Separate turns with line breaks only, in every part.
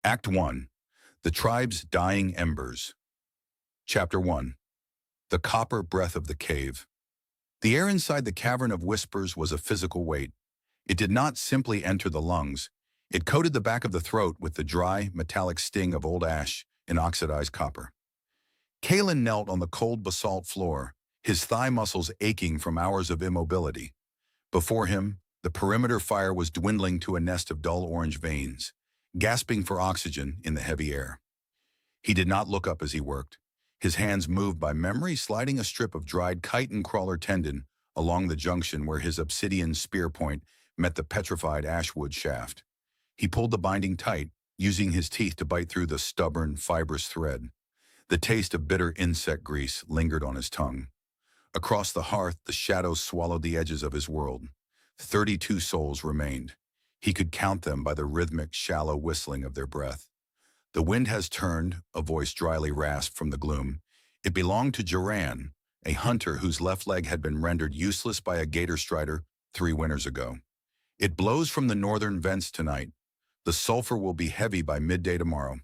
Act 1. The Tribe's Dying Embers. Chapter 1. The Copper Breath of the Cave. The air inside the Cavern of Whispers was a physical weight. It did not simply enter the lungs. It coated the back of the throat with the dry, metallic sting of old ash and oxidized copper. Kalen knelt on the cold basalt floor, his thigh muscles aching from hours of immobility. Before him, the perimeter fire was dwindling to a nest of dull orange veins, gasping for oxygen in the heavy air. He did not look up as he worked, his hands moved by memory sliding a strip of dried chitin crawler tendon along the junction where his obsidian spear point met the petrified ashwood shaft. He pulled the binding tight, using his teeth to bite through the stubborn, fibrous thread. The taste of bitter insect grease lingered on his tongue. Across the hearth, the shadows swallowed the edges of his world. 32 souls remained. He could count them by the rhythmic, shallow whistling of their breath. "The wind has turned," a voice dryly rasped from the gloom. It belonged to Joran, a hunter whose left leg had been rendered useless by a gator strider 3 winters ago. "It blows from the northern vents tonight. The sulfur will be heavy by midday tomorrow."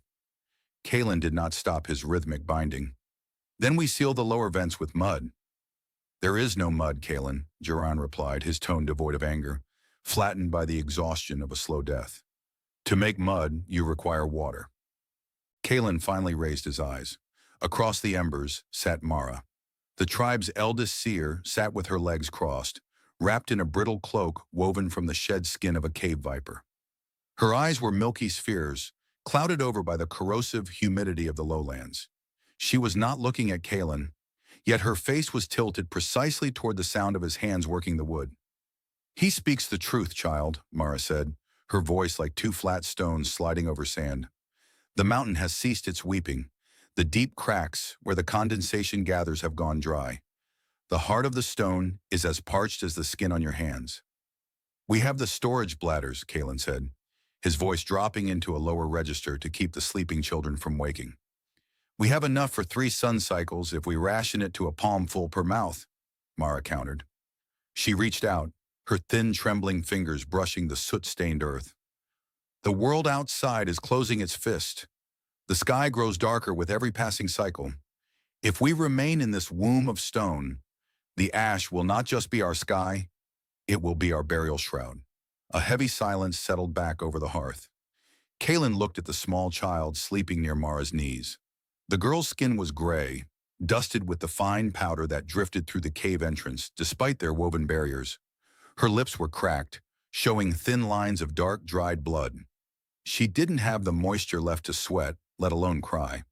Kalen did not stop his rhythmic binding. "Then we seal the lower vents with mud." "There is no mud, Kalen," Joran replied, his tone devoid of anger, flattened by the exhaustion of a slow death. "To make mud, you require water." Kalen finally raised his eyes. Across the embers sat Mara. The tribe's eldest seer sat with her legs crossed, wrapped in a brittle cloak woven from the shed skin of a cave viper. Her eyes were milky spheres, clouded over by the corrosive humidity of the lowlands. She was not looking at Kalen, yet her face was tilted precisely toward the sound of his hands working the wood. "He speaks the truth, child," Mara said, her voice like 2 flat stones sliding over sand. "The mountain has ceased its weeping. The deep cracks where the condensation gathers have gone dry. The heart of the stone is as parched as the skin on your hands." "We have the storage bladders," Kalen said, his voice dropping into a lower register to keep the sleeping children from waking. "We have enough for 3 sun cycles if we ration it to a palmful per mouth," Mara countered. She reached out, her thin, trembling fingers brushing the soot-stained earth. "The world outside is closing its fist. The sky grows darker with every passing cycle. If we remain in this womb of stone, the ash will not just be our sky, it will be our burial shroud." A heavy silence settled back over the hearth. Kalen looked at the small child sleeping near Mara's knees. The girl's skin was gray, dusted with the fine powder that drifted through the cave entrance despite their woven barriers. Her lips were cracked, showing thin lines of dark, dried blood. She didn't have the moisture left to sweat, let alone cry.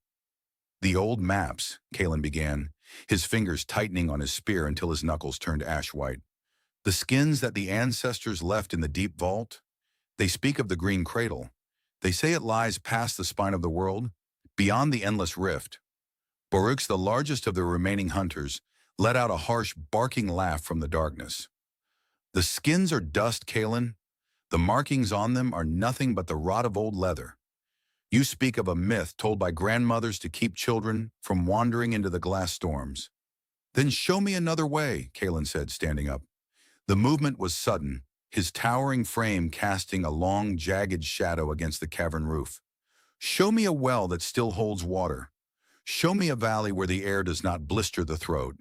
"The old maps," Kalen began, his fingers tightening on his spear until his knuckles turned ash white. "The skins that the ancestors left in the deep vault, they speak of the green cradle. They say it lies past the spine of the world, beyond the endless rift." Baruch, the largest of the remaining hunters, let out a harsh, barking laugh from the darkness. "The skins are dust, Kalen. The markings on them are nothing but the rot of old leather. You speak of a myth told by grandmothers to keep children from wandering into the glass storms." "Then show me another way," Kalen said, standing up. The movement was sudden, his towering frame casting a long, jagged shadow against the cavern roof. "Show me a well that still holds water. Show me a valley where the air does not blister the throat.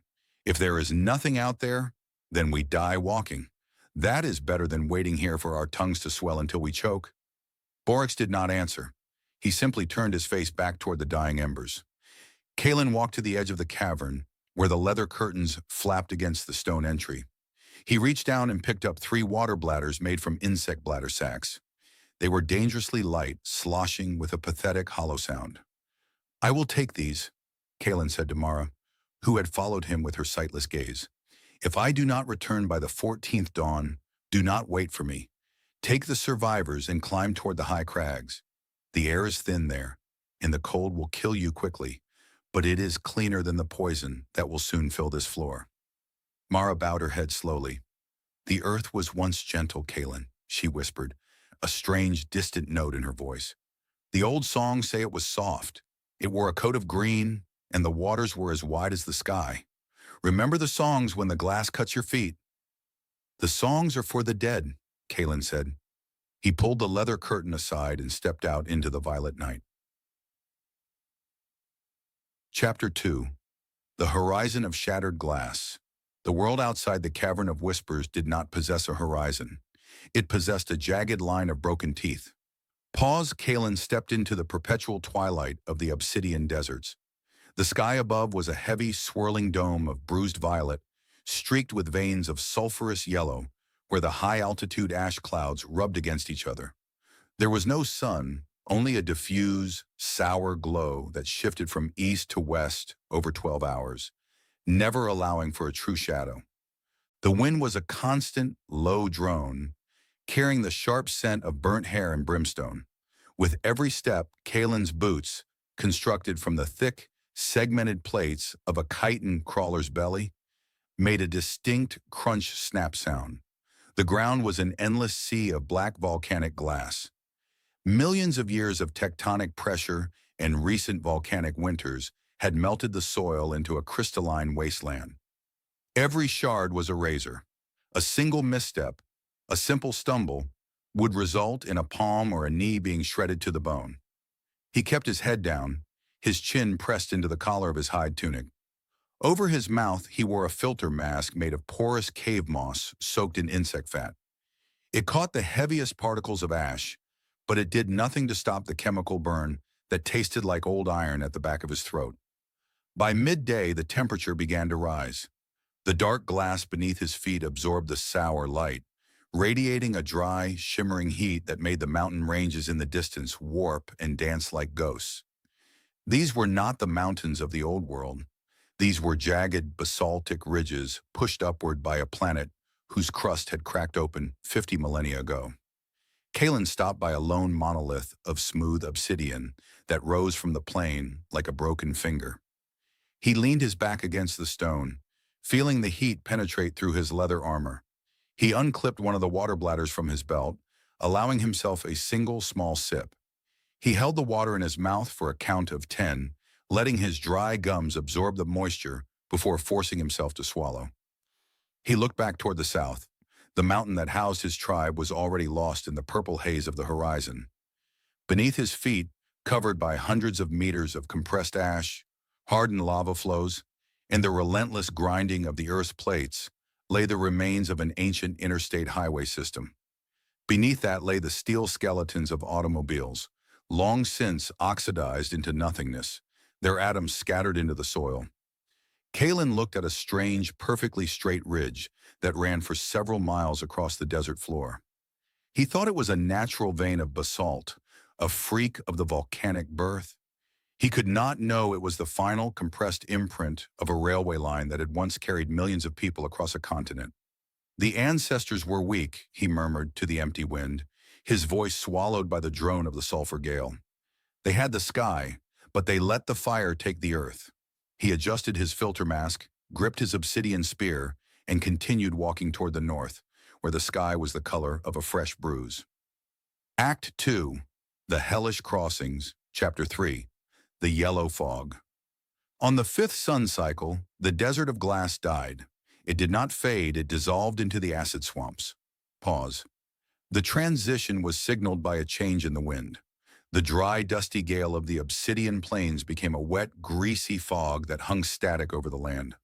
If there is nothing out there, then we die walking. That is better than waiting here for our tongues to swell until we choke." Borax did not answer. He simply turned his face back toward the dying embers. Kalen walked to the edge of the cavern, where the leather curtains flapped against the stone entry. He reached down and picked up 3 water bladders made from insect bladder sacs. They were dangerously light, sloshing with a pathetic hollow sound. "I will take these," Kalen said to Mara, who had followed him with her sightless gaze. "If I do not return by the 14th dawn, do not wait for me. Take the survivors and climb toward the high crags. The air is thin there, and the cold will kill you quickly, but it is cleaner than the poison that will soon fill this floor." Mara bowed her head slowly. "The earth was once gentle, Kalen," she whispered, a strange, distant note in her voice. "The old songs say it was soft. It wore a coat of green, and the waters were as wide as the sky. Remember the songs when the glass cuts your feet?" "The songs are for the dead," Kalen said. He pulled the leather curtain aside and stepped out into the violet night. Chapter 2. The Horizon of Shattered Glass. The world outside the Cavern of Whispers did not possess a horizon. It possessed a jagged line of broken teeth. Kalen stepped into the perpetual twilight of the obsidian deserts. The sky above was a heavy, swirling dome of bruised violet, streaked with veins of sulfurous yellow, where the high-altitude ash clouds rubbed against each other. There was no sun, only a diffuse, sour glow that shifted from east to west over 12 hours, never allowing for a true shadow. The wind was a constant, low drone, carrying the sharp scent of burnt hair and brimstone. With every step, Kalen's boots, constructed from the thick, segmented plates of a chitin crawler's belly, made a distinct crunch-snap sound. The ground was an endless sea of black volcanic glass. Millions of years of tectonic pressure and recent volcanic winters had melted the soil into a crystalline wasteland. Every shard was a razor. A single misstep, a simple stumble, would result in a palm or a knee being shredded to the bone. He kept his head down, his chin pressed into the collar of his hide tunic. Over his mouth, he wore a filter mask made of porous cave moss soaked in insect fat. It caught the heaviest particles of ash, but it did nothing to stop the chemical burn that tasted like old iron at the back of his throat. By midday, the temperature began to rise. The dark glass beneath his feet absorbed the sour light, radiating a dry, shimmering heat that made the mountain ranges in the distance warp and dance like ghosts. These were not the mountains of the old world. These were jagged, basaltic ridges pushed upward by a planet whose crust had cracked open 50 millennia ago. Kalen stopped by a lone monolith of smooth obsidian that rose from the plain like a broken finger. He leaned his back against the stone, feeling the heat penetrate through his leather armor. He unclipped one of the water bladders from his belt, allowing himself a single small sip. He held the water in his mouth for a count of 10, letting his dry gums absorb the moisture before forcing himself to swallow. He looked back toward the south. The mountain that housed his tribe was already lost in the purple haze of the horizon. Beneath his feet, covered by hundreds of meters of compressed ash, hardened lava flows, and the relentless grinding of the Earth's plates, lay the remains of an ancient interstate highway system. Beneath that lay the steel skeletons of automobiles, long since oxidized into nothingness, their atoms scattered into the soil. Kalen looked at a strange, perfectly straight ridge that ran for several miles across the desert floor. He thought it was a natural vein of basalt, a freak of the volcanic birth. He could not know it was the final compressed imprint of a railway line that had once carried millions of people across a continent. The ancestors were weak, he murmured to the empty wind, his voice swallowed by the drone of the sulfur gale. They had the sky, but they let the fire take the earth. He adjusted his filter mask, gripped his obsidian spear, and continued walking toward the north, where the sky was the color of a fresh bruise. Act 2. The Hellish Crossings, Chapter 3. The Yellow Fog. On the fifth sun cycle, the desert of glass died. It did not fade, it dissolved into the acid swamps. Pause. The transition was signaled by a change in the wind. The dry, dusty gale of the obsidian plains became a wet, greasy fog that hung static over the land.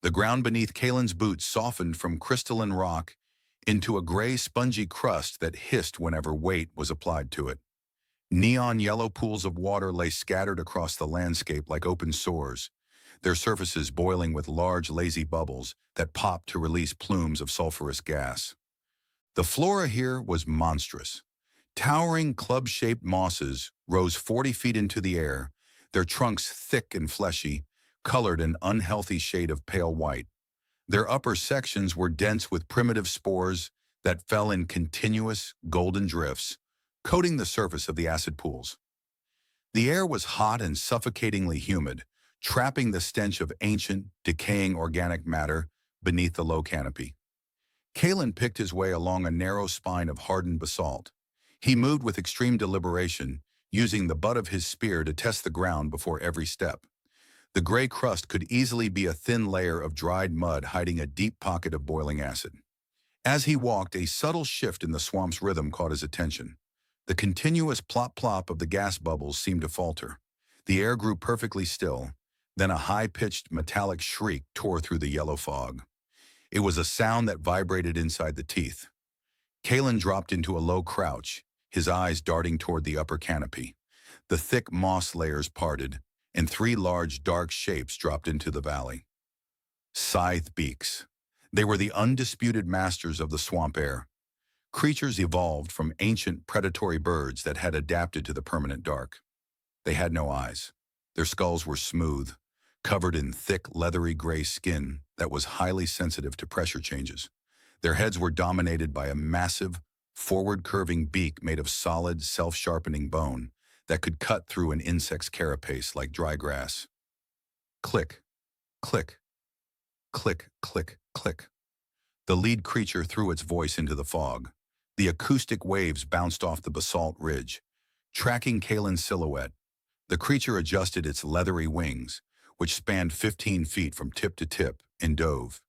The ground beneath Kalen's boots softened from crystalline rock into a gray, spongy crust that hissed whenever weight was applied to it. Neon yellow pools of water lay scattered across the landscape like open sores, their surfaces boiling with large, lazy bubbles that popped to release plumes of sulfurous gas. The flora here was monstrous. Towering club-shaped mosses rose 40 feet into the air, their trunks thick and fleshy, colored an unhealthy shade of pale white. Their upper sections were dense with primitive spores that fell in continuous, golden drifts, coating the surface of the acid pools. The air was hot and suffocatingly humid, trapping the stench of ancient, decaying organic matter beneath the low canopy. Kalen picked his way along a narrow spine of hardened basalt. He moved with extreme deliberation, using the butt of his spear to test the ground before every step. The gray crust could easily be a thin layer of dried mud hiding a deep pocket of boiling acid. As he walked, a subtle shift in the swamp's rhythm caught his attention. The continuous plop-plop of the gas bubbles seemed to falter. The air grew perfectly still. Then a high-pitched metallic shriek tore through the yellow fog. It was a sound that vibrated inside the teeth. Kalen dropped into a low crouch, his eyes darting toward the upper canopy. The thick moss layers parted, and three large dark shapes dropped into the valley. Scythe beaks. They were the undisputed masters of the swamp air. Creatures evolved from ancient predatory birds that had adapted to the permanent dark. They had no eyes. Their skulls were smooth, covered in thick, leathery gray skin that was highly sensitive to pressure changes. Their heads were dominated by a massive, forward-curving beak made of solid, self-sharpening bone that could cut through an insect's carapace like dry grass. Click, click, click, click, click. The lead creature threw its voice into the fog. The acoustic waves bounced off the basalt ridge, tracking Kalen's silhouette. The creature adjusted its leathery wings, which spanned 15 feet from tip to tip, and dove.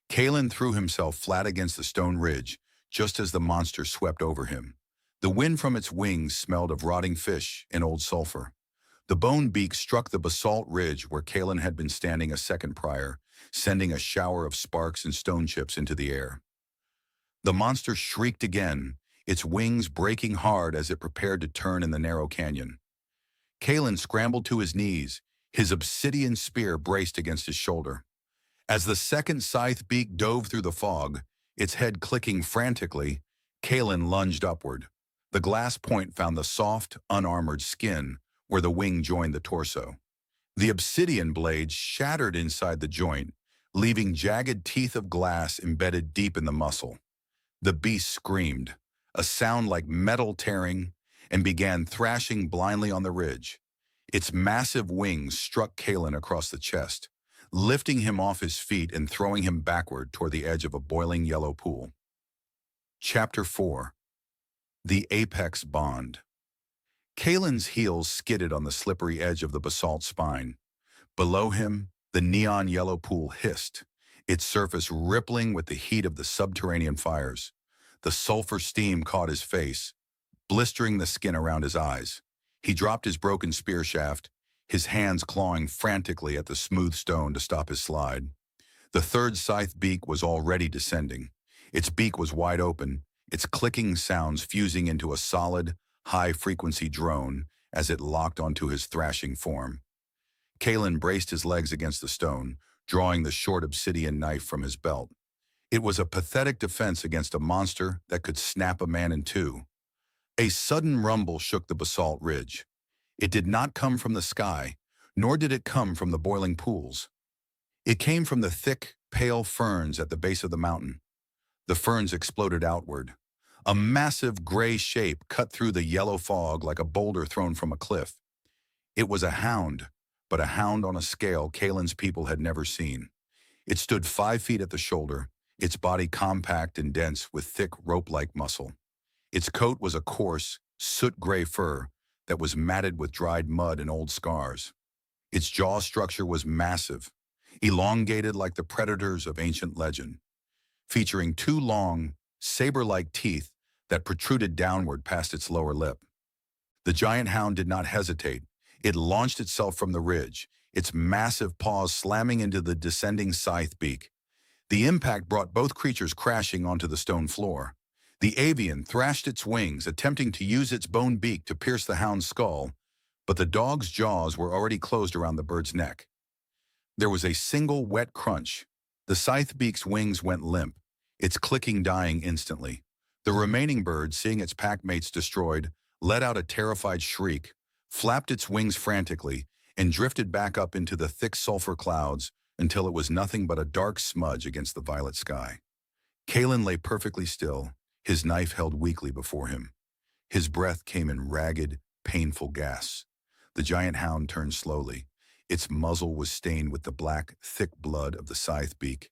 Kalen threw himself flat against the stone ridge, just as the monster swept over him. The wind from its wings smelled of rotting fish and old sulfur. The bone beak struck the basalt ridge where Kalen had been standing a second prior, sending a shower of sparks and stone chips into the air. The monster shrieked again, its wings breaking hard as it prepared to turn in the narrow canyon. Kalen scrambled to his knees, his obsidian spear braced against his shoulder. As the second scythe beak dove through the fog, its head clicking frantically, Kalen lunged upward. The glass point found the soft, unarmored skin where the wing joined the torso. The obsidian blade shattered inside the joint, leaving jagged teeth of glass embedded deep in the muscle. The beast screamed, a sound like metal tearing, and began thrashing blindly on the ridge. Its massive wings struck Kalen across the chest, lifting him off his feet and throwing him backward toward the edge of a boiling yellow pool. Chapter 4. The Apex Bond. Kalen's heels skidded on the slippery edge of the basalt spine. Below him, the neon yellow pool hissed, its surface rippling with the heat of the subterranean fires. The sulfur steam caught his face, blistering the skin around his eyes. He dropped his broken spear shaft, his hands clawing frantically at the smooth stone to stop his slide. The third scythe beak was already descending. Its beak was wide open, its clicking sounds fusing into a solid, high-frequency drone as it locked onto his thrashing form. Kalen braced his legs against the stone, drawing the short obsidian knife from his belt. It was a pathetic defense against a monster that could snap a man in two. A sudden rumble shook the basalt ridge. It did not come from the sky, nor did it come from the boiling pools. It came from the thick, pale ferns at the base of the mountain. The ferns exploded outward. A massive gray shape cut through the yellow fog like a boulder thrown from a cliff. It was a hound, but a hound on a scale Kalen's people had never seen. It stood 5 feet at the shoulder, its body compact and dense with thick rope-like muscle. Its coat was a coarse, soot-gray fur that was matted with dried mud and old scars. Its jaw structure was massive, elongated like the predators of ancient legend, featuring 2 long, saber-like teeth that protruded downward past its lower lip. The giant hound did not hesitate. It launched itself from the ridge, its massive paws slamming into the descending scythe beak. The impact brought both creatures crashing onto the stone floor. The avian thrashed its wings, attempting to use its bone beak to pierce the hound's skull, but the dog's jaws were already closed around the bird's neck. There was a single wet crunch. The scythe beak's wings went limp, its clicking dying instantly. The remaining bird, seeing its packmates destroyed, let out a terrified shriek, flapped its wings frantically, and drifted back up into the thick sulfur clouds until it was nothing but a dark smudge against the violet sky. Kalen lay perfectly still, his knife held weakly before him. His breath came in ragged, painful gasps. The giant hound turned slowly. Its muzzle was stained with the black, thick blood of the scythe beak.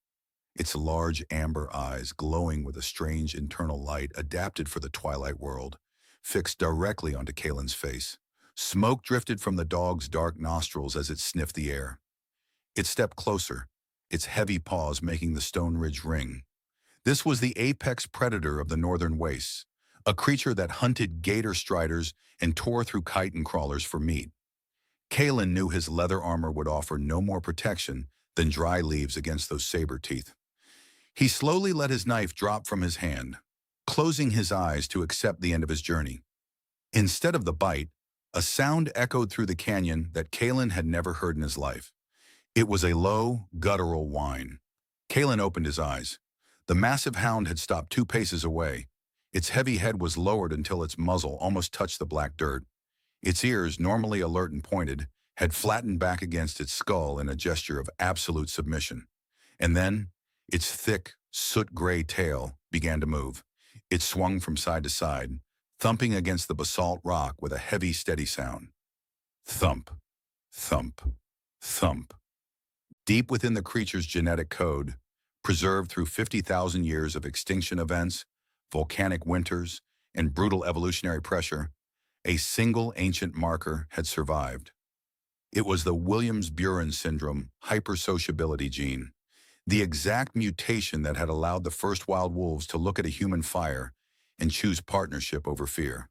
Its large amber eyes, glowing with a strange internal light adapted for the twilight world, fixed directly onto Kalen's face. Smoke drifted from the dog's dark nostrils as it sniffed the air. It stepped closer, its heavy paws making the stone ridge ring. This was the apex predator of the northern wastes, a creature that hunted gator striders and tore through chitin crawlers for meat. Kalen knew his leather armor would offer no more protection than dry leaves against those saber teeth. He slowly let his knife drop from his hand, closing his eyes to accept the end of his journey. Instead of the bite, a sound echoed through the canyon that Kalen had never heard in his life. It was a low, guttural whine. Kalen opened his eyes. The massive hound had stopped 2 paces away. Its heavy head was lowered until its muzzle almost touched the black dirt. Its ears, normally alert and pointed, had flattened back against its skull in a gesture of absolute submission. And then, its thick, soot-gray tail began to move. It swung from side to side, thumping against the basalt rock with a heavy, steady sound. Thump, thump, thump. Deep within the creature's genetic code, preserved through 50,000 years of extinction events, volcanic winters, and brutal evolutionary pressure, a single ancient marker had survived. It was the Williams-Buren syndrome hypersociability gene, the exact mutation that had allowed the first wild wolves to look at a human fire and choose partnership over fear.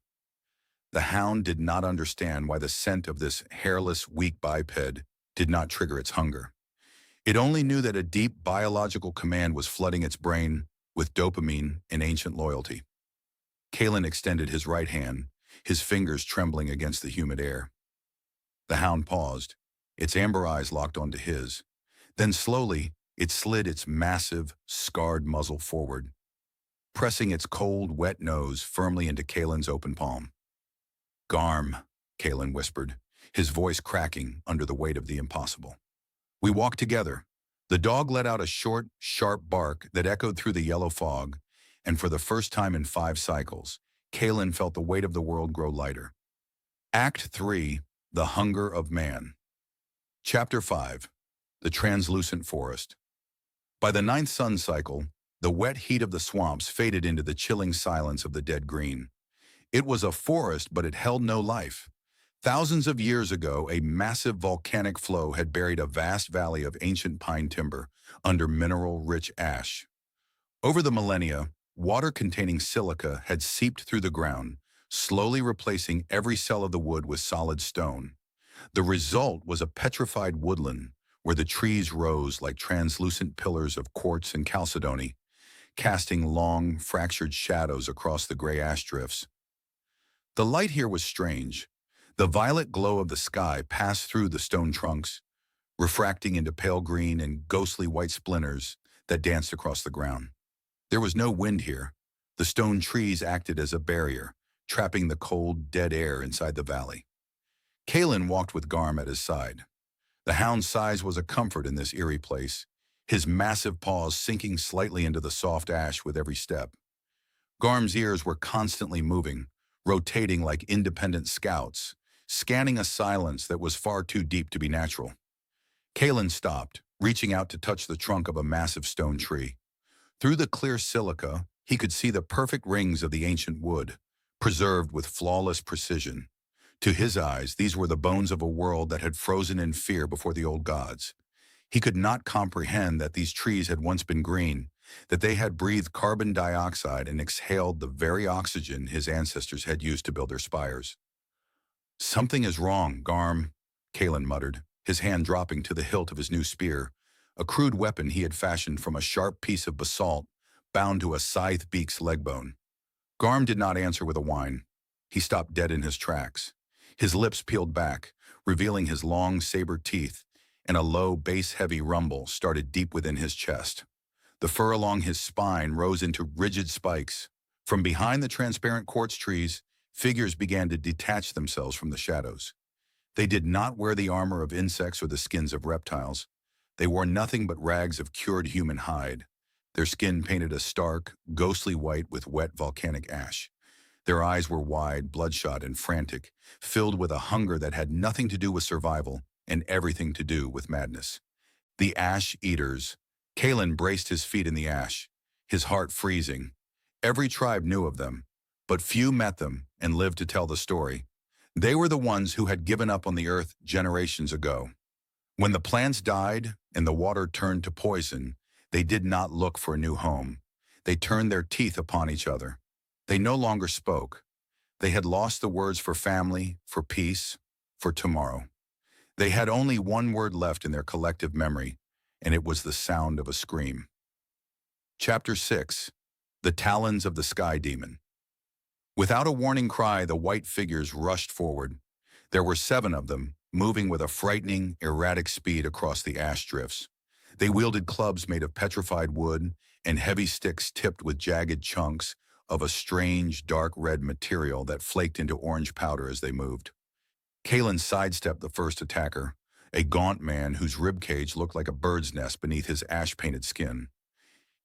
The hound did not understand why the scent of this hairless, weak biped did not trigger its hunger. It only knew that a deep biological command was flooding its brain with dopamine and ancient loyalty. Kalen extended his right hand, his fingers trembling against the humid air. The hound paused, its amber eyes locked onto his. Then slowly, it slid its massive, scarred muzzle forward, pressing its cold, wet nose firmly into Kalen's open palm. "Garm," Kalen whispered, his voice cracking under the weight of the impossible. We walked together. The dog let out a short, sharp bark that echoed through the yellow fog, and for the first time in 5 cycles, Kalen felt the weight of the world grow lighter. Act 3, The Hunger of Man. Chapter 5, The Translucent Forest. By the 9th sun cycle, the wet heat of the swamps faded into the chilling silence of the dead green. It was a forest, but it held no life. Thousands of years ago, a massive volcanic flow had buried a vast valley of ancient pine timber under mineral-rich ash. Over the millennia, water containing silica had seeped through the ground, slowly replacing every cell of the wood with solid stone. The result was a petrified woodland where the trees rose like translucent pillars of quartz and chalcedony, casting long, fractured shadows across the gray ash drifts. The light here was strange. The violet glow of the sky passed through the stone trunks, refracting into pale green and ghostly white splinters that danced across the ground. There was no wind here. The stone trees acted as a barrier, trapping the cold, dead air inside the valley. Kalen walked with Garm at his side. The hound's size was a comfort in this eerie place, his massive paws sinking slightly into the soft ash with every step. Garm's ears were constantly moving, rotating like independent scouts, scanning a silence that was far too deep to be natural. Kalen stopped, reaching out to touch the trunk of a massive stone tree. Through the clear silica, he could see the perfect rings of the ancient wood, preserved with flawless precision. To his eyes, these were the bones of a world that had frozen in fear before the old gods. He could not comprehend that these trees had once been green, that they had breathed carbon dioxide and exhaled the very oxygen his ancestors had used to build their spires. "Something is wrong, Garm," Kalen muttered, his hand dropping to the hilt of his new spear, a crude weapon he had fashioned from a sharp piece of basalt bound to a scythe beak's leg bone. Garm did not answer with a whine. He stopped dead in his tracks. His lips peeled back, revealing his long saber teeth, and a low, bass-heavy rumble started deep within his chest. The fur along his spine rose into rigid spikes. From behind the transparent quartz trees, figures began to detach themselves from the shadows. They did not wear the armor of insects or the skins of reptiles. They wore nothing but rags of cured human hide, their skin painted a stark, ghostly white with wet volcanic ash. Their eyes were wide, bloodshot, and frantic, filled with a hunger that had nothing to do with survival and everything to do with madness. The Ash Eaters. Kalen braced his feet in the ash, his heart freezing. Every tribe knew of them, but few met them and lived to tell the story. They were the ones who had given up on the earth generations ago. When the plants died and the water turned to poison, they did not look for a new home. They turned their teeth upon each other. They no longer spoke. They had lost the words for family, for peace, for tomorrow. They had only one word left in their collective memory, and it was the sound of a scream. Chapter 6. The Talons of the Sky Demon. Without a warning cry, the white figures rushed forward. There were 7 of them, moving with a frightening, erratic speed across the ash drifts. They wielded clubs made of petrified wood and heavy sticks tipped with jagged chunks of a strange, dark red material that flaked into orange powder as they moved. Kalen sidestepped the first attacker, a gaunt man whose ribcage looked like a bird's nest beneath his ash-painted skin.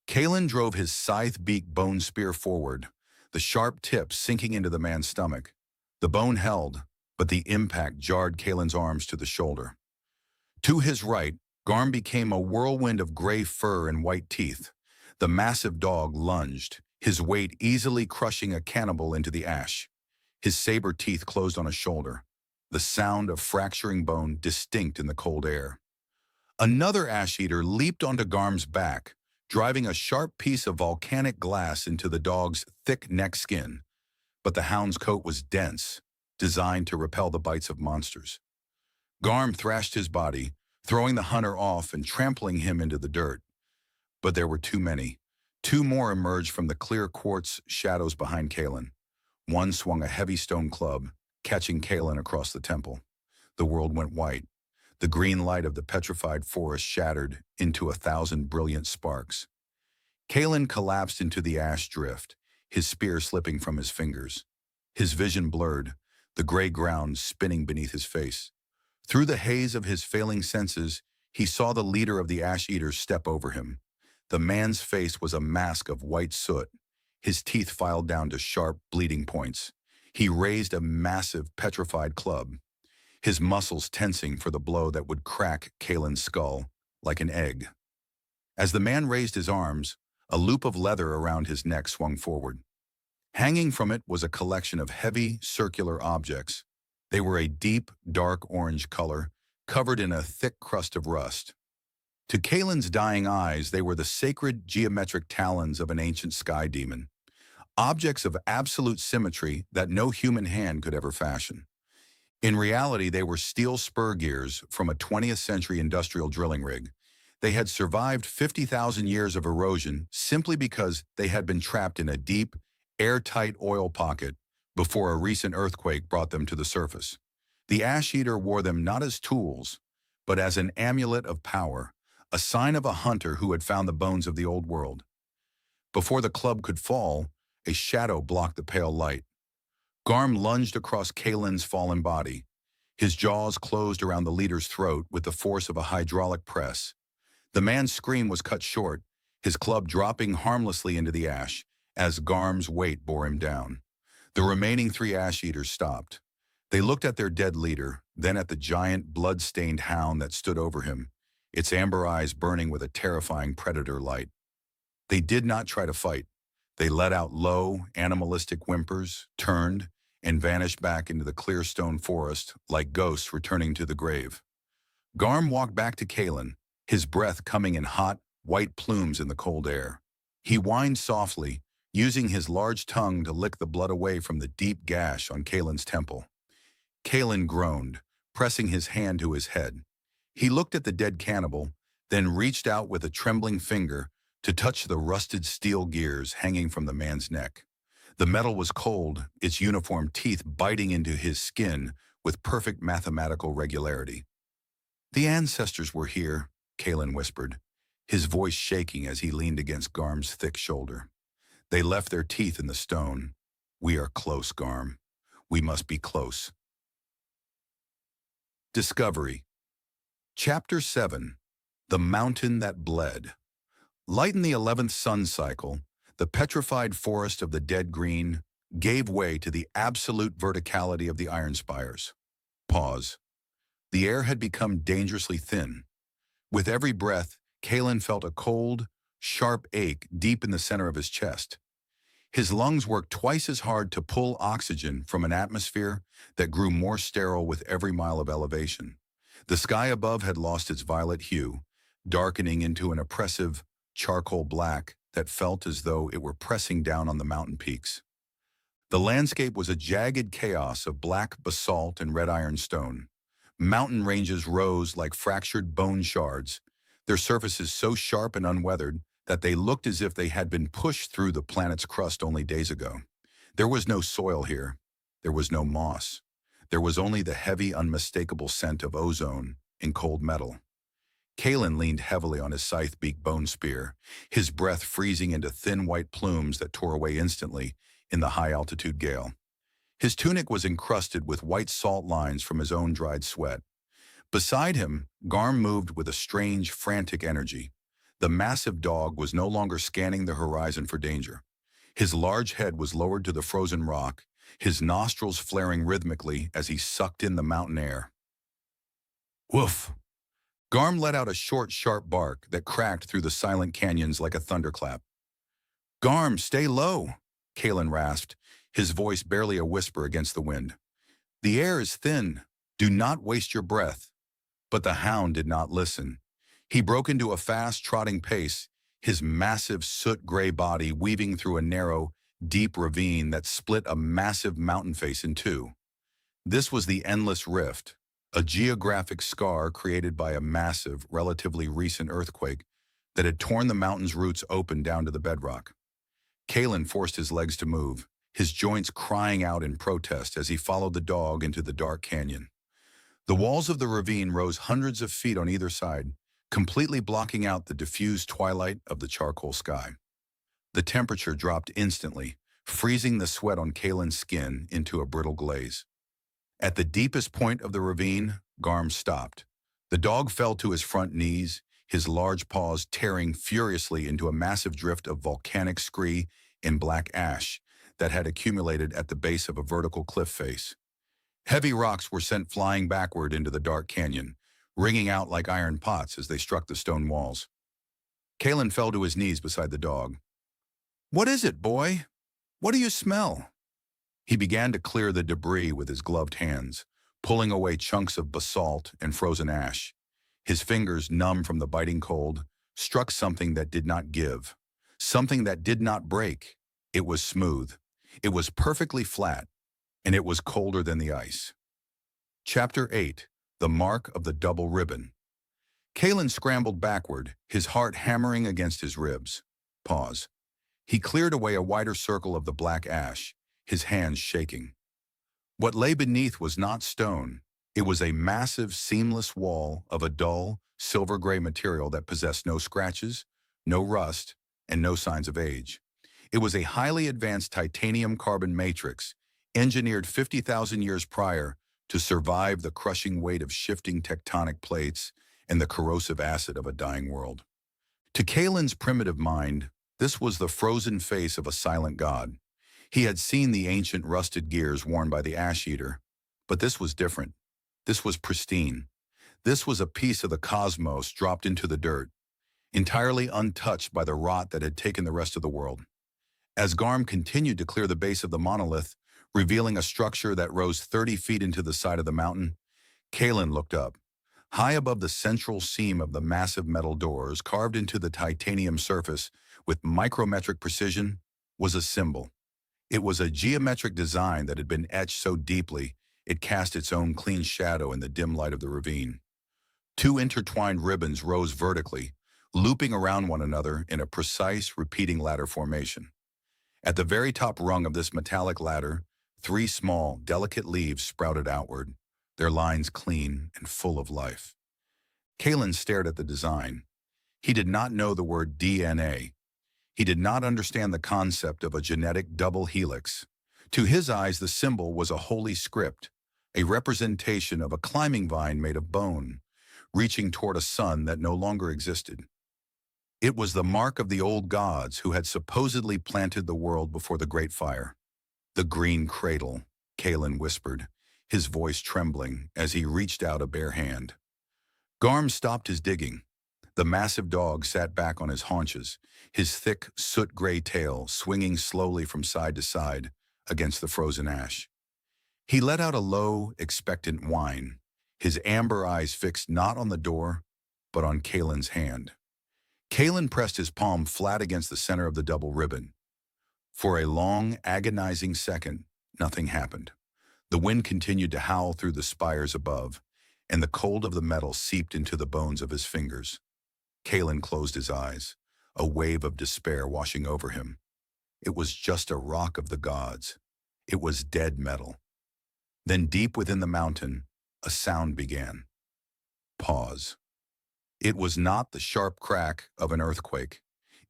Kalen drove his scythe-beaked bone spear forward, the sharp tip sinking into the man's stomach. The bone held, but the impact jarred Kalen's arms to the shoulder. To his right, Garm became a whirlwind of gray fur and white teeth. The massive dog lunged, his weight easily crushing a cannibal into the ash. His saber teeth closed on a shoulder, the sound of fracturing bone distinct in the cold air. Another ash-eater leaped onto Garm's back, driving a sharp piece of volcanic glass into the dog's thick neck skin. But the hound's coat was dense, designed to repel the bites of monsters. Garm thrashed his body, throwing the hunter off and trampling him into the dirt. But there were too many. 2 more emerged from the clear quartz shadows behind Kalen. One swung a heavy stone club, catching Kalen across the temple. The world went white. The green light of the petrified forest shattered into 1,000 brilliant sparks. Kalen collapsed into the ash drift, his spear slipping from his fingers. His vision blurred, the gray ground spinning beneath his face. Through the haze of his failing senses, he saw the leader of the ash-eaters step over him. The man's face was a mask of white soot, his teeth filed down to sharp, bleeding points. He raised a massive, petrified club, his muscles tensing for the blow that would crack Kalen's skull like an egg. As the man raised his arms, a loop of leather around his neck swung forward. Hanging from it was a collection of heavy, circular objects. They were a deep, dark orange color, covered in a thick crust of rust. To Kalen's dying eyes, they were the sacred geometric talons of an ancient sky demon, objects of absolute symmetry that no human hand could ever fashion. In reality, they were steel spur gears from a 20th century industrial drilling rig. They had survived 50,000 years of erosion simply because they had been trapped in a deep, airtight oil pocket before a recent earthquake brought them to the surface. The ash-eater wore them not as tools, but as an amulet of power, a sign of a hunter who had found the bones of the old world. Before the club could fall, a shadow blocked the pale light. Garm lunged across Kalen's fallen body. His jaws closed around the leader's throat with the force of a hydraulic press. The man's scream was cut short, his club dropping harmlessly into the ash as Garm's weight bore him down. The remaining 3 ash-eaters stopped. They looked at their dead leader, then at the giant, blood-stained hound that stood over him, its amber eyes burning with a terrifying predator light. They did not try to fight. They let out low, animalistic whimpers, turned, and vanished back into the clear stone forest like ghosts returning to the grave. Garm walked back to Kalen, his breath coming in hot, white plumes in the cold air. He whined softly, using his large tongue to lick the blood away from the deep gash on Kalen's temple. Kalen groaned, pressing his hand to his head. He looked at the dead cannibal, then reached out with a trembling finger to touch the rusted steel gears hanging from the man's neck. The metal was cold, its uniform teeth biting into his skin with perfect mathematical regularity. "The ancestors were here," Kalen whispered, his voice shaking as he leaned against Garm's thick shoulder. "They left their teeth in the stone. We are close, Garm. We must be close." Discovery. Chapter 7. The Mountain That Bled. Light in the 11th sun cycle, the petrified forest of the dead green gave way to the absolute verticality of the iron spires. Pause. The air had become dangerously thin. With every breath, Kalen felt a cold, sharp ache deep in the center of his chest. His lungs worked twice as hard to pull oxygen from an atmosphere that grew more sterile with every mile of elevation. The sky above had lost its violet hue, darkening into an oppressive charcoal black that felt as though it were pressing down on the mountain peaks. The landscape was a jagged chaos of black basalt and red ironstone. Mountain ranges rose like fractured bone shards, their surfaces so sharp and unweathered that they looked as if they had been pushed through the planet's crust only days ago. There was no soil here. There was no moss. There was only the heavy, unmistakable scent of ozone and cold metal. Kalen leaned heavily on his scythe-beaked bone spear, his breath freezing into thin white plumes that tore away instantly in the high-altitude gale. His tunic was encrusted with white salt lines from his own dried sweat. Beside him, Garm moved with a strange, frantic energy. The massive dog was no longer scanning the horizon for danger. His large head was lowered to the frozen rock, his nostrils flaring rhythmically as he sucked in the mountain air. Woof! Garm let out a short, sharp bark that cracked through the silent canyons like a thunderclap. Garm, stay low, Kalen rasped, his voice barely a whisper against the wind. The air is thin. Do not waste your breath. But the hound did not listen. He broke into a fast, trotting pace, his massive soot-gray body weaving through a narrow, deep ravine that split a massive mountain face in two. This was the Endless Rift, a geographic scar created by a massive, relatively recent earthquake that had torn the mountain's roots open down to the bedrock. Kalen forced his legs to move, his joints crying out in protest as he followed the dog into the dark canyon. The walls of the ravine rose hundreds of feet on either side, completely blocking out the diffused twilight of the charcoal sky. The temperature dropped instantly, freezing the sweat on Kalen's skin into a brittle glaze. At the deepest point of the ravine, Garm stopped. The dog fell to his front knees, his large paws tearing furiously into a massive drift of volcanic scree and black ash that had accumulated at the base of a vertical cliff face. Heavy rocks were sent flying backward into the dark canyon, ringing out like iron pots as they struck the stone walls. Kalen fell to his knees beside the dog. "What is it, boy? What do you smell?" He began to clear the debris with his gloved hands, pulling away chunks of basalt and frozen ash. His fingers, numb from the biting cold, struck something that did not give, something that did not break. It was smooth. It was perfectly flat, and it was colder than the ice. Chapter 8. The Mark of the Double Ribbon. Kalen scrambled backward, his heart hammering against his ribs. Pause. He cleared away a wider circle of the black ash, his hands shaking. What lay beneath was not stone. It was a massive, seamless wall of a dull, silver-gray material that possessed no scratches, no rust, and no signs of age. It was a highly advanced titanium carbon matrix, engineered 50,000 years prior to survive the crushing weight of shifting tectonic plates and the corrosive acid of a dying world. To Kalen's primitive mind, this was the frozen face of a silent god. He had seen the ancient rusted gears worn by the ash-eater, but this was different. This was pristine. This was a piece of the cosmos dropped into the dirt, entirely untouched by the rot that had taken the rest of the world. As Garm continued to clear the base of the monolith, revealing a structure that rose 30 feet into the side of the mountain, Kalen looked up. High above the central seam of the massive metal doors, carved into the titanium surface with micrometric precision, was a symbol. It was a geometric design that had been etched so deeply it cast its own clean shadow in the dim light of the ravine. Two intertwined ribbons rose vertically, looping around one another in a precise, repeating ladder formation. At the very top rung of this metallic ladder, 3 small, delicate leaves sprouted outward, their lines clean and full of life. Kalen stared at the design. He did not know the word DNA. He did not understand the concept of a genetic double helix. To his eyes, the symbol was a holy script, a representation of a climbing vine made of bone, reaching toward a sun that no longer existed. It was the mark of the old gods who had supposedly planted the world before the Great Fire. "The green cradle," Kalen whispered, his voice trembling as he reached out a bare hand. Garm stopped his digging. The massive dog sat back on his haunches, his thick, soot-gray tail swinging slowly from side to side against the frozen ash. He let out a low, expectant whine, his amber eyes fixed not on the door, but on Kalen's hand. Kalen pressed his palm flat against the center of the double ribbon. For a long, agonizing second, nothing happened. The wind continued to howl through the spires above, and the cold of the metal seeped into the bones of his fingers. Kalen closed his eyes, a wave of despair washing over him. It was just a rock of the gods. It was dead metal. Then deep within the mountain, a sound began. Pause. It was not the sharp crack of an earthquake.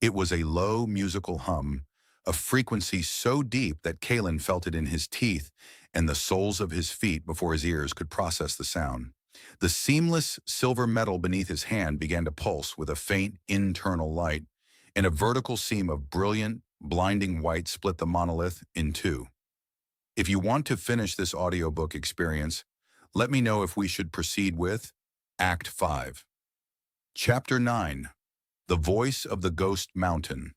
It was a low musical hum, a frequency so deep that Kalen felt it in his teeth and the soles of his feet before his ears could process the sound. The seamless silver metal beneath his hand began to pulse with a faint internal light, and a vertical seam of brilliant, blinding white split the monolith in two. If you want to finish this audiobook experience, let me know if we should proceed with Act 5. Chapter 9. The Voice of the Ghost Mountain.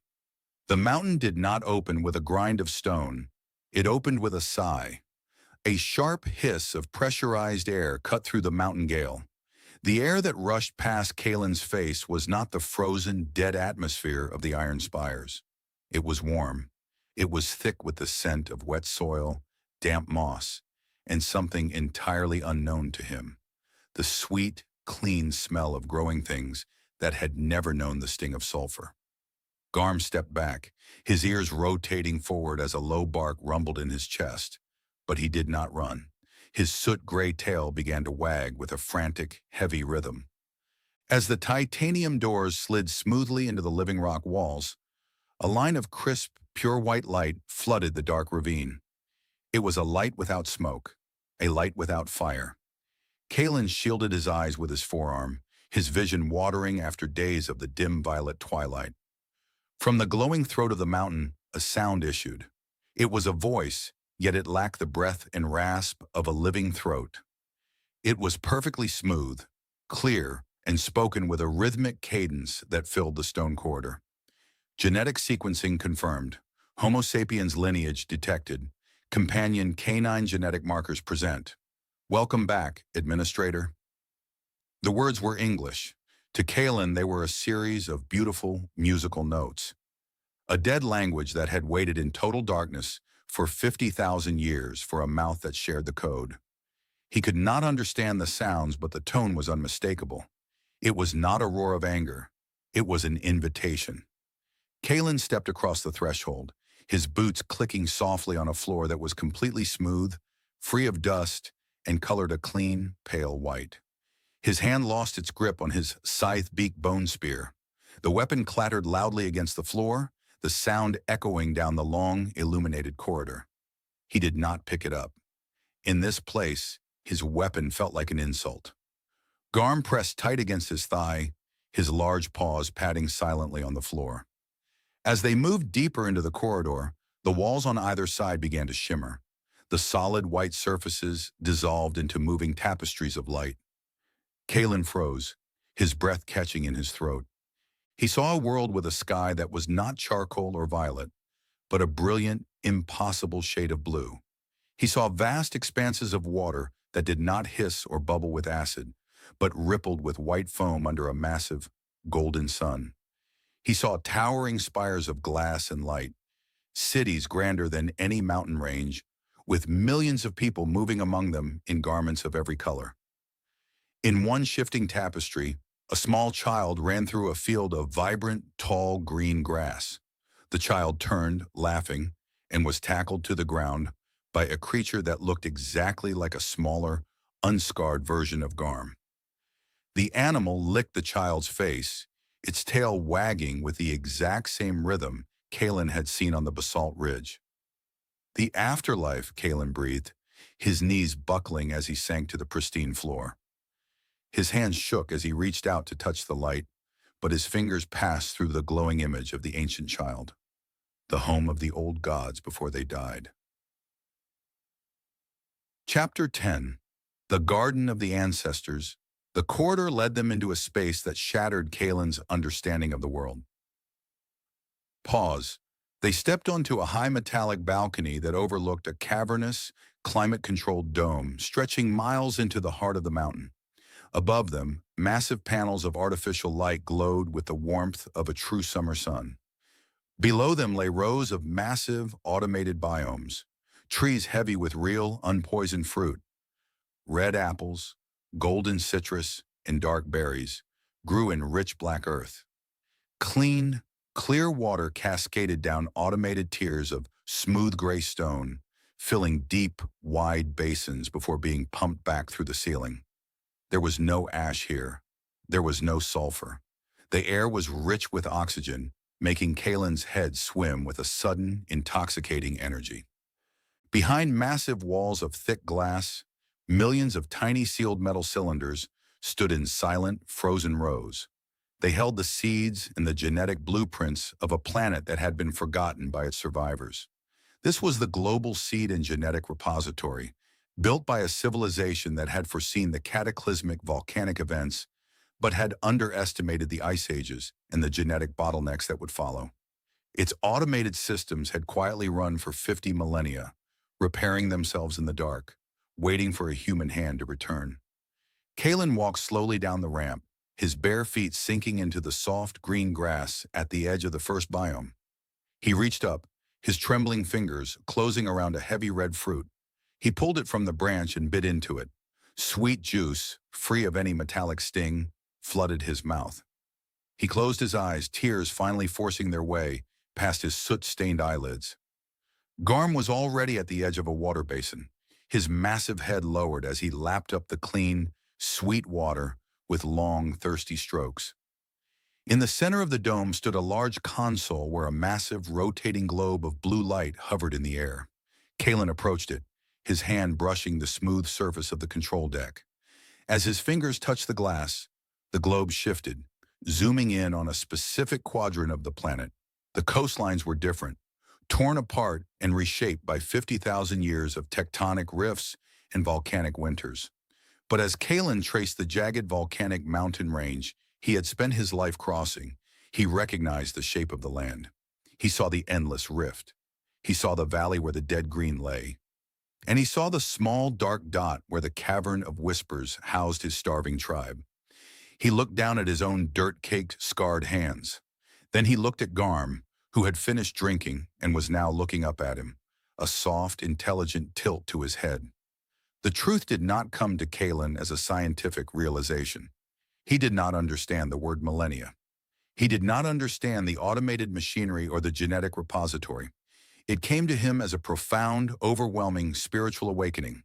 The mountain did not open with a grind of stone. It opened with a sigh. A sharp hiss of pressurized air cut through the mountain gale. The air that rushed past Kalen's face was not the frozen, dead atmosphere of the iron spires. It was warm. It was thick with the scent of wet soil, damp moss, and something entirely unknown to him. The sweet, clean smell of growing things that had never known the sting of sulfur. Garm stepped back, his ears rotating forward as a low bark rumbled in his chest. But he did not run. His soot-gray tail began to wag with a frantic, heavy rhythm. As the titanium doors slid smoothly into the living rock walls, a line of crisp, pure white light flooded the dark ravine. It was a light without smoke, a light without fire. Kalen shielded his eyes with his forearm, his vision watering after days of the dim violet twilight. From the glowing throat of the mountain, a sound issued. It was a voice, yet it lacked the breath and rasp of a living throat. It was perfectly smooth, clear, and spoken with a rhythmic cadence that filled the stone corridor. Genetic sequencing confirmed. Homo sapiens lineage detected. Companion canine genetic markers present. Welcome back, Administrator. The words were English. To Kalen, they were a series of beautiful, musical notes. A dead language that had waited in total darkness for 50,000 years for a mouth that shared the code. He could not understand the sounds, but the tone was unmistakable. It was not a roar of anger. It was an invitation. Kalen stepped across the threshold, his boots clicking softly on a floor that was completely smooth, free of dust, and colored a clean, pale white. His hand lost its grip on his scythe-beak bone spear. The weapon clattered loudly against the floor, the sound echoing down the long, illuminated corridor. He did not pick it up. In this place, his weapon felt like an insult. Garm pressed tight against his thigh, his large paws patting silently on the floor. As they moved deeper into the corridor, the walls on either side began to shimmer. The solid white surfaces dissolved into moving tapestries of light. Kalen froze, his breath catching in his throat. He saw a world with a sky that was not charcoal or violet, but a brilliant, impossible shade of blue. He saw vast expanses of water that did not hiss or bubble with acid, but rippled with white foam under a massive, golden sun. He saw towering spires of glass and light, cities grander than any mountain range, with millions of people moving among them in garments of every color. In one shifting tapestry, a small child ran through a field of vibrant, tall green grass. The child turned, laughing, and was tackled to the ground by a creature that looked exactly like a smaller, unscarred version of Garm. The animal licked the child's face, its tail wagging with the exact same rhythm Kalen had seen on the basalt ridge. The afterlife, Kalen breathed, his knees buckling as he sank to the pristine floor. His hands shook as he reached out to touch the light, but his fingers passed through the glowing image of the ancient child, the home of the old gods before they died. Chapter 10. The Garden of the Ancestors. The corridor led them into a space that shattered Kalen's understanding of the world. Pause. They stepped onto a high metallic balcony that overlooked a cavernous, climate-controlled dome stretching miles into the heart of the mountain. Above them, massive panels of artificial light glowed with the warmth of a true summer sun. Below them lay rows of massive, automated biomes, trees heavy with real, unpoisoned fruit. Red apples, golden citrus, and dark berries grew in rich black earth. Clean, clear water cascaded down automated tiers of smooth gray stone, filling deep, wide basins before being pumped back through the ceiling. There was no ash here. There was no sulfur. The air was rich with oxygen, making Kalen's head swim with a sudden, intoxicating energy. Behind massive walls of thick glass, millions of tiny sealed metal cylinders stood in silent, frozen rows. They held the seeds and the genetic blueprints of a planet that had been forgotten by its survivors. This was the global seed and genetic repository, built by a civilization that had foreseen the cataclysmic volcanic events, but had underestimated the ice ages and the genetic bottlenecks that would follow. Its automated systems had quietly run for 50 millennia, repairing themselves in the dark, waiting for a human hand to return. Kalen walked slowly down the ramp, his bare feet sinking into the soft green grass at the edge of the first biome. He reached up, his trembling fingers closing around a heavy red fruit. He pulled it from the branch and bit into it. Sweet juice, free of any metallic sting, flooded his mouth. He closed his eyes, tears finally forcing their way past his soot-stained eyelids. Garm was already at the edge of a water basin, his massive head lowered as he lapped up the clean, sweet water with long, thirsty strokes. In the center of the dome stood a large console where a massive, rotating globe of blue light hovered in the air. Kalen approached it, his hand brushing the smooth surface of the control deck. As his fingers touched the glass, the globe shifted, zooming in on a specific quadrant of the planet. The coastlines were different, torn apart and reshaped by 50,000 years of tectonic rifts and volcanic winters. But as Kalen traced the jagged volcanic mountain range he had spent his life crossing, he recognized the shape of the land. He saw the endless rift. He saw the valley where the dead green lay. And he saw the small, dark dot where the cavern of whispers housed his starving tribe. He looked down at his own dirt-caked, scarred hands. Then he looked at Garm, who had finished drinking and was now looking up at him, a soft, intelligent tilt to his head. The truth did not come to Kalen as a scientific realization. He did not understand the word millennia. He did not understand the automated machinery or the genetic repository. It came to him as a profound, overwhelming spiritual awakening.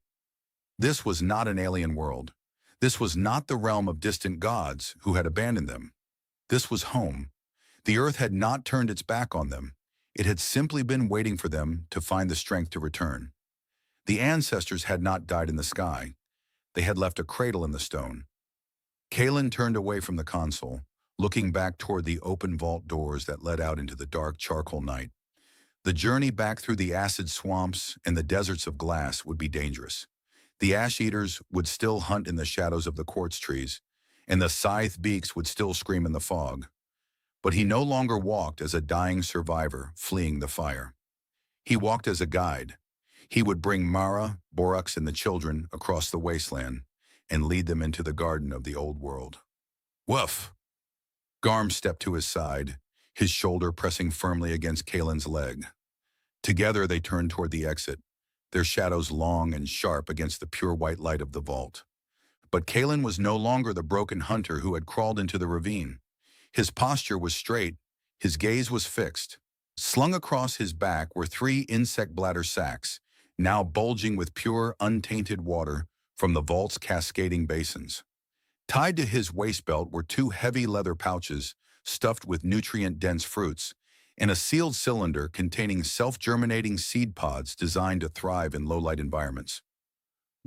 This was not an alien world. This was not the realm of distant gods who had abandoned them. This was home. The earth had not turned its back on them. It had simply been waiting for them to find the strength to return. The ancestors had not died in the sky. They had left a cradle in the stone. Kalen turned away from the console, looking back toward the open vault doors that led out into the dark charcoal night. The journey back through the acid swamps and the deserts of glass would be dangerous. The ash-eaters would still hunt in the shadows of the quartz trees, and the scythe beaks would still scream in the fog. But he no longer walked as a dying survivor fleeing the fire. He walked as a guide. He would bring Mara, Borux, and the children across the wasteland and lead them into the garden of the old world. Woof! Garm stepped to his side, his shoulder pressing firmly against Kalen's leg. Together they turned toward the exit, their shadows long and sharp against the pure white light of the vault. But Kalen was no longer the broken hunter who had crawled into the ravine. His posture was straight, his gaze was fixed. Slung across his back were 3 insect bladder sacs, now bulging with pure, untainted water from the vault's cascading basins. Tied to his waist belt were 2 heavy leather pouches stuffed with nutrient-dense fruits, and a sealed cylinder containing self-germinating seed pods designed to thrive in low-light environments.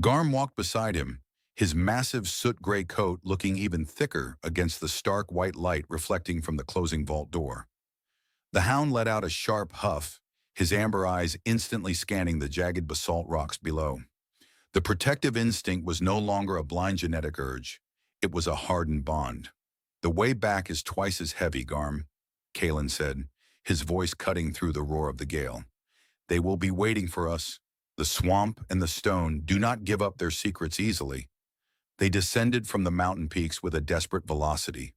Garm walked beside him, his massive soot-gray coat looking even thicker against the stark white light reflecting from the closing vault door. The hound let out a sharp huff, his amber eyes instantly scanning the jagged basalt rocks below. The protective instinct was no longer a blind genetic urge. It was a hardened bond. The way back is twice as heavy, Garm, Kalen said, his voice cutting through the roar of the gale. They will be waiting for us. The swamp and the stone do not give up their secrets easily. They descended from the mountain peaks with a desperate velocity.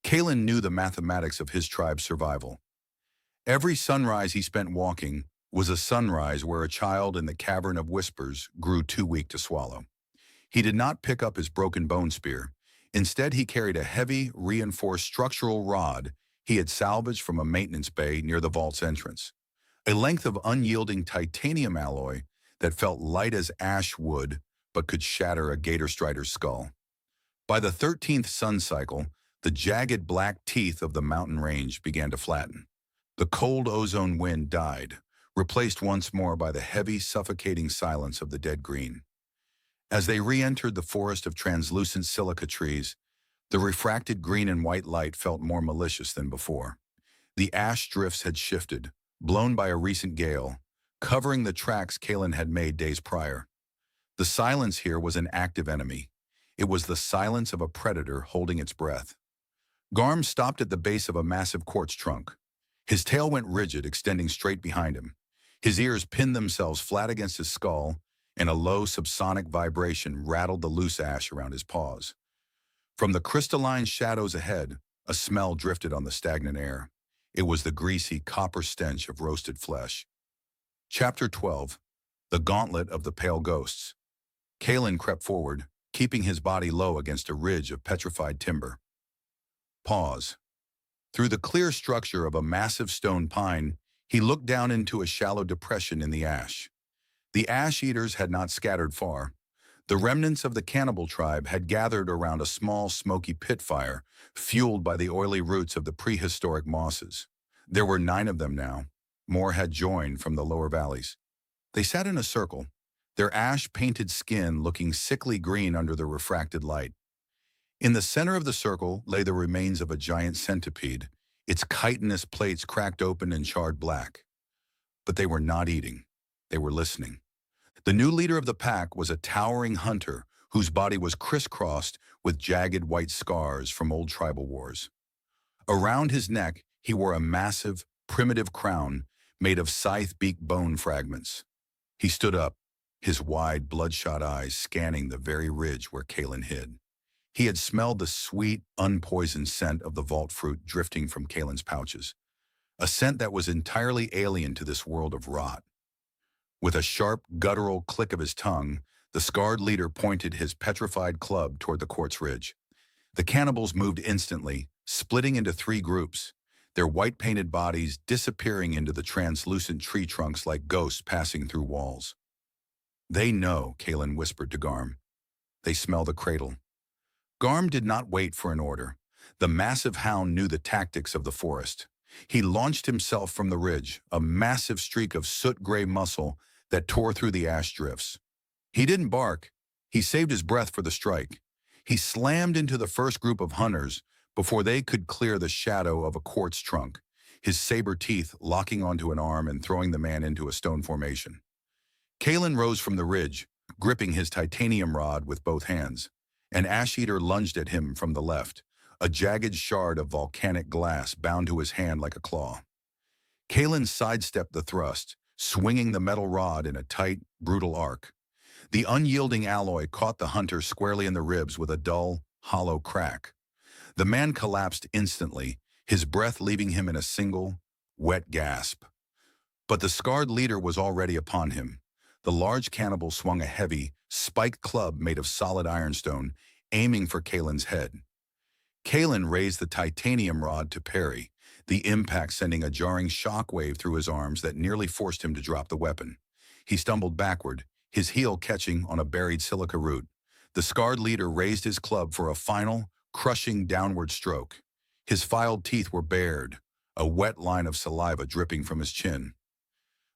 Kalen knew the mathematics of his tribe's survival. Every sunrise he spent walking was a sunrise where a child in the cavern of whispers grew too weak to swallow. He did not pick up his broken bone spear. Instead, he carried a heavy, reinforced structural rod he had salvaged from a maintenance bay near the vault's entrance. A length of unyielding titanium alloy that felt light as ash wood but could shatter a gator strider's skull. By the 13th sun cycle, the jagged black teeth of the mountain range began to flatten. The cold ozone wind died, replaced once more by the heavy, suffocating silence of the dead green. As they re-entered the forest of translucent silica trees, the refracted green and white light felt more malicious than before. The ash drifts had shifted, blown by a recent gale, covering the tracks Kalen had made days prior. The silence here was an active enemy. It was the silence of a predator holding its breath. Garm stopped at the base of a massive quartz trunk. His tail went rigid, extending straight behind him. His ears pinned themselves flat against his skull, and a low subsonic vibration rattled the loose ash around his paws. From the crystalline shadows ahead, a smell drifted on the stagnant air. It was the greasy copper stench of roasted flesh. Chapter 12. The Gauntlet of the Pale Ghosts. Kalen crept forward, keeping his body low against a ridge of petrified timber. Pause. Through the clear structure of a massive stone pine, he looked down into a shallow depression in the ash. The ash-eaters had not scattered far. The remnants of the cannibal tribe had gathered around a small, smoky pit fire, fueled by the oily roots of the prehistoric mosses. There were 9 of them now. More had joined from the lower valleys. They sat in a circle, their ash-painted skin looking sickly green under the refracted light. In the center of the circle lay the remains of a giant centipede, its chitinous plates cracked open and charred black. But they were not eating. They were listening. The new leader of the pack was a towering hunter whose body was crisscrossed with jagged white scars from old tribal wars. Around his neck, he wore a massive, primitive crown made of scythe-beak bone fragments. He stood up, his wide, bloodshot eyes scanning the very ridge where Kalen hid. He had smelled the sweet, unpoisoned scent of the vault fruit drifting from Kalen's pouches, a scent that was entirely alien to this world of rot. With a sharp, guttural click of his tongue, the scarred leader pointed his petrified club toward the quartz ridge. The cannibals moved instantly, splitting into 3 groups, their white-painted bodies disappearing into the translucent tree trunks like ghosts passing through walls. "They know," Kalen whispered to Garm. "They smell the cradle." Garm did not wait for an order. The massive hound knew the tactics of the forest. He launched himself from the ridge, a massive streak of soot-gray muscle that tore through the ash drifts. He didn't bark. He saved his breath for the strike. He slammed into the first group of hunters before they could clear the shadow of a quartz trunk, his saber teeth locking onto an arm and throwing the man into a stone formation. Kalen rose from the ridge, gripping his titanium rod with both hands. An ash-eater lunged at him from the left, a jagged shard of volcanic glass bound to his hand like a claw. Kalen sidestepped the thrust, swinging the metal rod in a tight, brutal arc. The unyielding alloy caught the hunter squarely in the ribs with a dull, hollow crack. The man collapsed instantly, his breath leaving him in a single, wet gasp. But the scarred leader was already upon him. The large cannibal swung a heavy, spiked club made of solid ironstone, aiming for Kalen's head. Kalen raised the titanium rod to parry, the impact sending a jarring shockwave through his arms that nearly forced him to drop the weapon. He stumbled backward, his heel catching on a buried silica root. The scarred leader raised his club for a final, crushing downward stroke. His filed teeth were bared, a wet line of saliva dripping from his chin.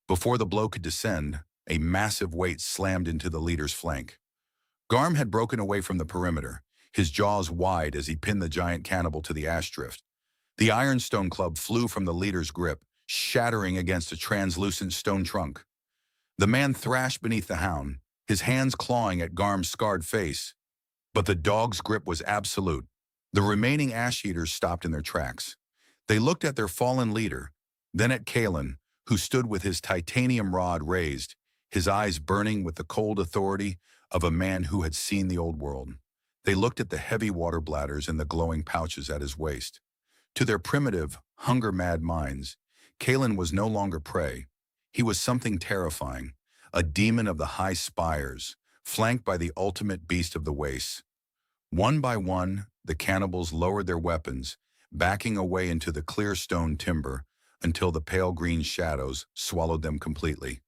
Before the blow could descend, a massive weight slammed into the leader's flank. Garm had broken away from the perimeter, his jaws wide as he pinned the giant cannibal to the ash drift. The ironstone club flew from the leader's grip, shattering against a translucent stone trunk. The man thrashed beneath the hound, his hands clawing at Garm's scarred face. But the dog's grip was absolute. The remaining ash-eaters stopped in their tracks. They looked at their fallen leader, then at Kalen, who stood with his titanium rod raised, his eyes burning with the cold authority of a man who had seen the old world. They looked at the heavy water bladders and the glowing pouches at his waist. To their primitive, hunger-mad minds, Kalen was no longer prey. He was something terrifying, a demon of the high spires, flanked by the ultimate beast of the wastes. One by one, the cannibals lowered their weapons, backing away into the clear stone timber until the pale green shadows swallowed them completely.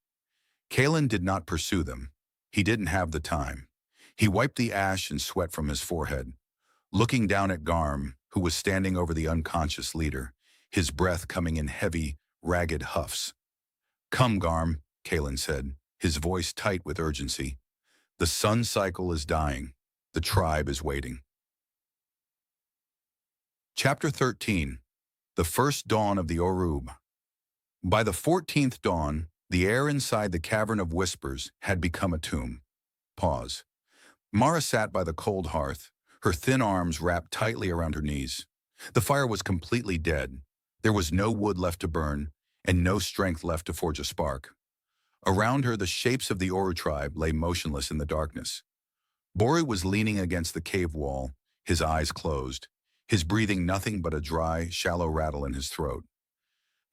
Kalen did not pursue them. He didn't have the time. He wiped the ash and sweat from his forehead, looking down at Garm, who was standing over the unconscious leader, his breath coming in heavy, ragged huffs. "Come, Garm," Kalen said, his voice tight with urgency. "The sun cycle is dying. The tribe is waiting." Chapter 13. The First Dawn of the Orub. By the 14th dawn, the air inside the Cavern of Whispers had become a tomb. Pause. Mara sat by the cold hearth, her thin arms wrapped tightly around her knees. The fire was completely dead. There was no wood left to burn, and no strength left to forge a spark. Around her, the shapes of the Oru tribe lay motionless in the darkness. Boru was leaning against the cave wall, his eyes closed, his breathing nothing but a dry, shallow rattle in his throat.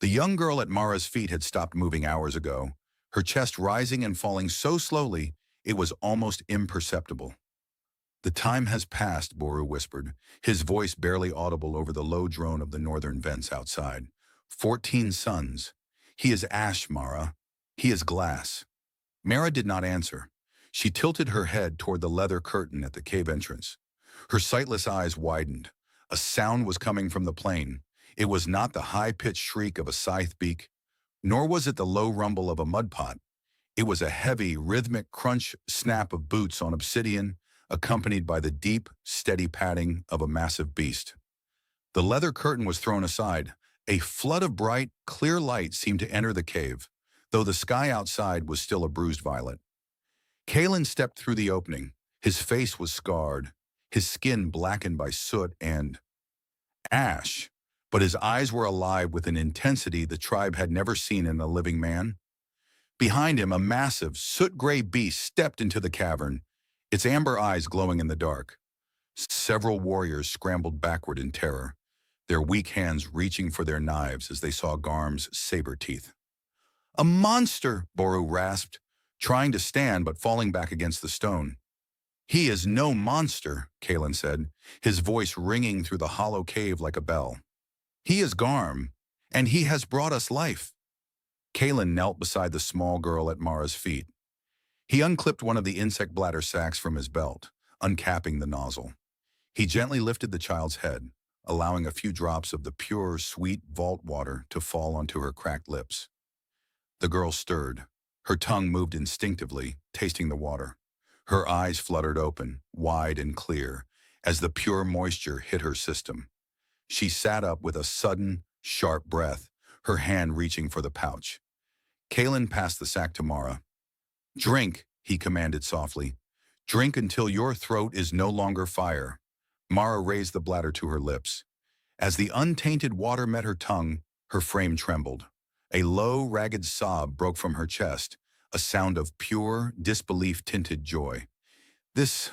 The young girl at Mara's feet had stopped moving hours ago, her chest rising and falling so slowly it was almost imperceptible. "The time has passed," Boru whispered, his voice barely audible over the low drone of the northern vents outside. 14 suns. He is ash, Mara. He is glass." Mara did not answer. She tilted her head toward the leather curtain at the cave entrance. Her sightless eyes widened. A sound was coming from the plain. It was not the high-pitched shriek of a scythe beak, nor was it the low rumble of a mud pot. It was a heavy, rhythmic crunch snap of boots on obsidian, accompanied by the deep, steady padding of a massive beast. The leather curtain was thrown aside. A flood of bright, clear light seemed to enter the cave, though the sky outside was still a bruised violet. Kalen stepped through the opening. His face was scarred, his skin blackened by soot and ash, but his eyes were alive with an intensity the tribe had never seen in a living man. Behind him, a massive, soot-gray beast stepped into the cavern, its amber eyes glowing in the dark. Several warriors scrambled backward in terror, their weak hands reaching for their knives as they saw Garm's saber teeth. "A monster!" Boru rasped, trying to stand but falling back against the stone. "He is no monster," Kalen said, his voice ringing through the hollow cave like a bell. "He is Garm, and he has brought us life." Kalen knelt beside the small girl at Mara's feet. He unclipped one of the insect bladder sacs from his belt, uncapping the nozzle. He gently lifted the child's head, allowing a few drops of the pure, sweet vault water to fall onto her cracked lips. The girl stirred. Her tongue moved instinctively, tasting the water. Her eyes fluttered open, wide and clear, as the pure moisture hit her system. She sat up with a sudden, sharp breath, her hand reaching for the pouch. Kalen passed the sack to Mara. "Drink," he commanded softly. "Drink until your throat is no longer fire." Mara raised the bladder to her lips. As the untainted water met her tongue, her frame trembled. A low, ragged sob broke from her chest, a sound of pure, disbelief-tinted joy. This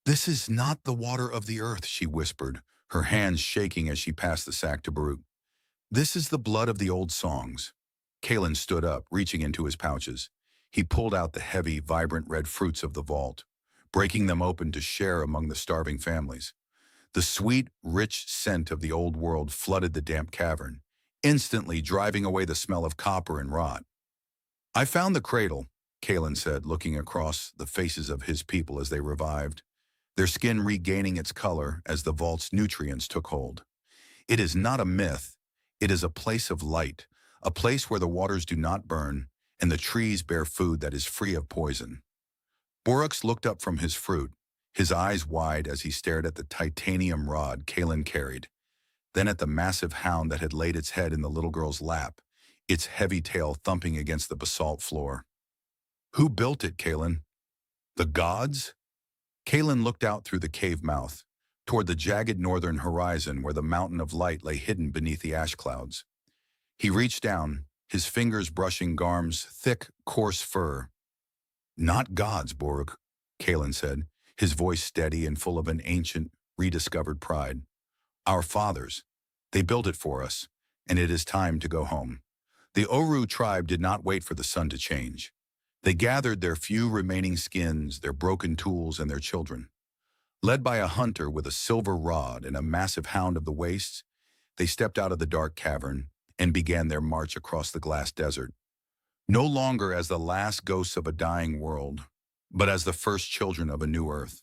is not the water of the earth," she whispered, her hands shaking as she passed the sack to Baruch. "This is the blood of the old songs." Kalen stood up, reaching into his pouches. He pulled out the heavy, vibrant red fruits of the vault, breaking them open to share among the starving families. The sweet, rich scent of the old world flooded the damp cavern, instantly driving away the smell of copper and rot. "I found the cradle," Kalen said, looking across the faces of his people as they revived, their skin regaining its color as the vault's nutrients took hold. "It is not a myth. It is a place of light, a place where the waters do not burn, and the trees bear food that is free of poison." Borux looked up from his fruit, his eyes wide as he stared at the titanium rod Kalen carried, then at the massive hound that had laid its head in the little girl's lap, its heavy tail thumping against the basalt floor. "Who built it, Kalen?" "The gods?" Kalen looked out through the cave mouth, toward the jagged northern horizon where the mountain of light lay hidden beneath the ash clouds. He reached down, his fingers brushing Garm's thick, coarse fur. "Not gods, Boruk," Kalen said, his voice steady and full of an ancient, rediscovered pride. Our fathers, they built it for us, and it is time to go home. The Oru tribe did not wait for the sun to change. They gathered their few remaining skins, their broken tools, and their children. Led by a hunter with a silver rod and a massive hound of the wastes, they stepped out of the dark cavern and began their march across the glass desert. No longer as the last ghosts of a dying world, but as the first children of a new earth.